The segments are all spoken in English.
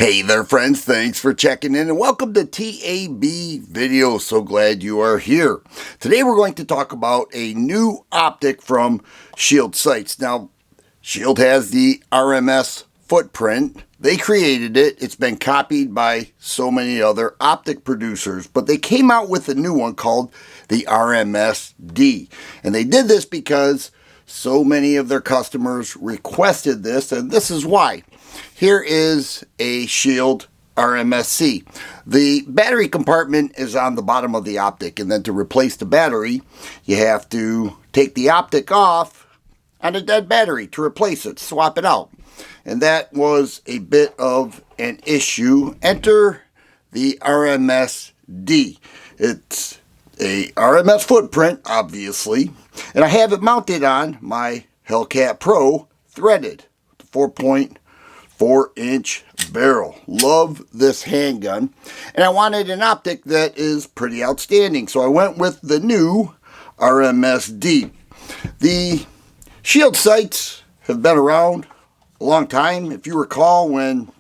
Hey there friends, thanks for checking in and welcome to T.A.B. Videos. So glad you are here. Today we're going to talk about a new optic from Shield Sights. Now, Shield has the RMS footprint. They created it. It's been copied by so many other optic producers, but they came out with a new one called the RMSD. And they did this because so many of their customers requested this, and this is why. Here is a Shield RMSC. The battery compartment is on the bottom of the optic, and then to replace the battery, you have to take the optic off on a dead battery to replace it, swap it out. And that was a bit of an issue. Enter the RMSD. It's a RMS footprint, obviously, and I have it mounted on my Hellcat Pro threaded, 4.4-inch barrel. Love this handgun, and I wanted an optic that is pretty outstanding, so I went with the new RMSD. The Shield sights have been around a long time. If you recall, when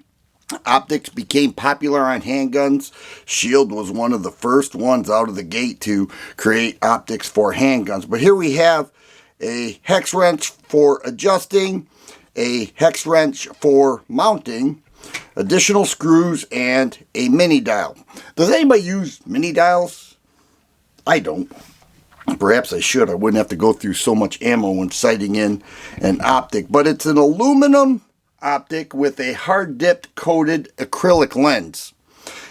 optics became popular on handguns, Shield was one of the first ones out of the gate to create optics for handguns. But here we have a hex wrench for adjusting, a hex wrench for mounting, additional screws, and a mini dial. Does anybody use mini dials? I don't. Perhaps I should. I wouldn't have to go through so much ammo when sighting in an optic. But it's an aluminum optic with a hard dipped coated acrylic lens.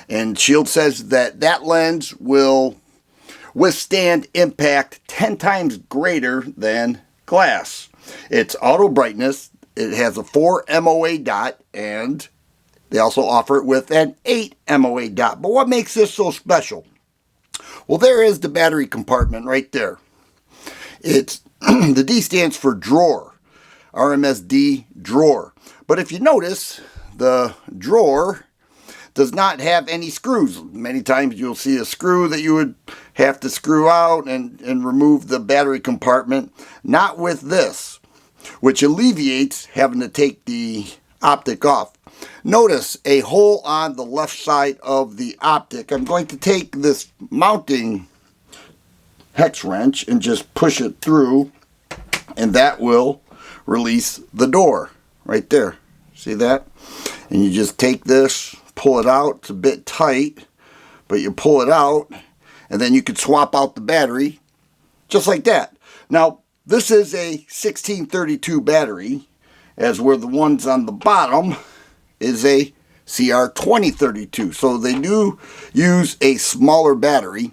And Shield says that that lens will withstand impact 10 times greater than glass. It's auto brightness. It has a 4 MOA dot, and they also offer it with an 8 MOA dot. But what makes this so special? Well, there is the battery compartment right there. It's the D stands for drawer, RMSD drawer. But if you notice, the drawer does not have any screws. Many times you'll see a screw that you would have to screw out and remove the battery compartment. Not with this, which alleviates having to take the optic off. Notice a hole on the left side of the optic. I'm going to take this mounting hex wrench and just push it through, and that will release the door right there. See that? And you just take this, pull it out. It's a bit tight, but you pull it out, and then you can swap out the battery just like that. Now, this is a 1632 battery, as where the ones on the bottom is a CR2032. So they do use a smaller battery,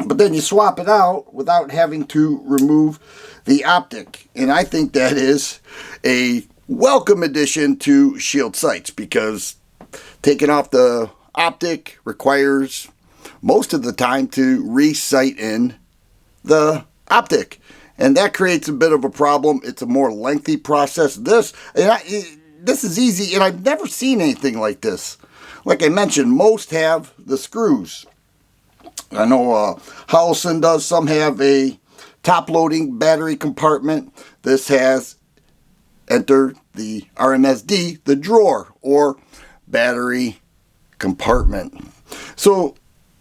but then you swap it out without having to remove the optic. And I think that is a welcome addition to Shield sights, because taking off the optic requires most of the time to re-sight in the optic. And that creates a bit of a problem. It's a more lengthy process. This is easy, and I've never seen anything like this. Like I mentioned, most have the screws. I know Howelson does. Some have a top-loading battery compartment. This has, enter the RMSD, the drawer or battery compartment. So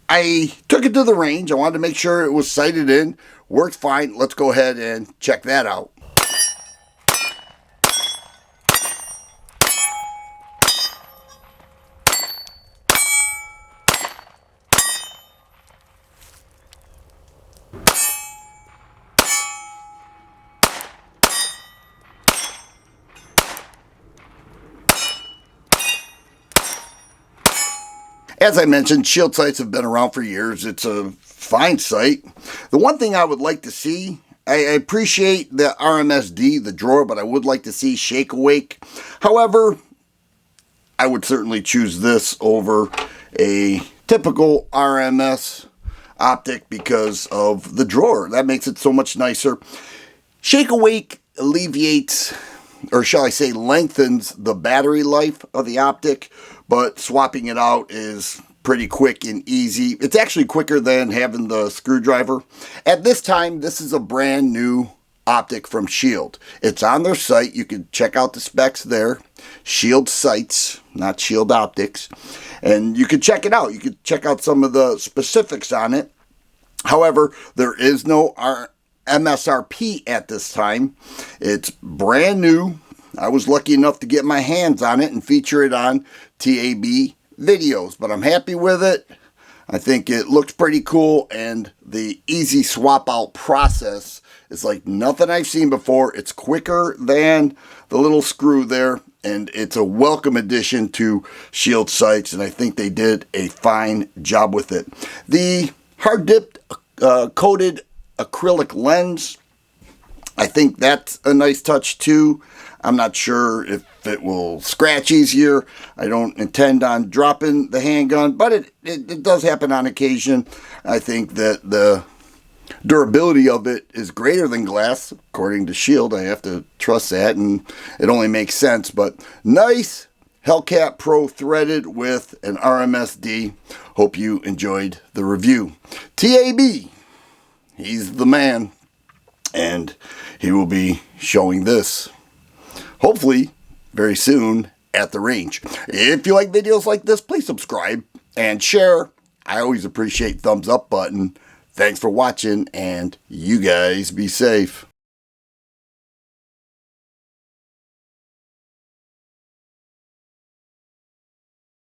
I took it to the range. I wanted to make sure it was sighted in. Worked fine. Let's go ahead and check that out. As I mentioned, Shield sights have been around for years. It's a fine sight. The one thing I would like to see, I appreciate the RMSD, the drawer, but I would like to see Shake Awake. However, I would certainly choose this over a typical RMS optic because of the drawer. That makes it so much nicer. Shake Awake alleviates, or shall I say, lengthens the battery life of the optic, but swapping it out is pretty quick and easy. It's actually quicker than having the screwdriver. At this time, this is a brand new optic from Shield. It's on their site. You can check out the specs there. Shield sites, not Shield Optics. And you can check it out. You can check out some of the specifics on it. However, there is no MSRP at this time. It's brand new. I was lucky enough to get my hands on it and feature it on T.A.B.Videos, but I'm happy with it. I think it looks pretty cool, and the easy swap out process is like nothing I've seen before. It's quicker than the little screw there, and it's a welcome addition to Shield sites, and I think they did a fine job with it. The hard dipped coated acrylic lens, I think that's a nice touch too. I'm not sure if it will scratch easier. I don't intend on dropping the handgun, but it does happen on occasion. I think that the durability of it is greater than glass, according to Shield. I have to trust that, and it only makes sense. But nice Hellcat Pro threaded with an RMSD. Hope you enjoyed the review. T.A.B., he's the man, and he will be showing this hopefully very soon at the range. If you like videos like this, please subscribe and share. I always appreciate thumbs up button. Thanks for watching, and you guys be safe.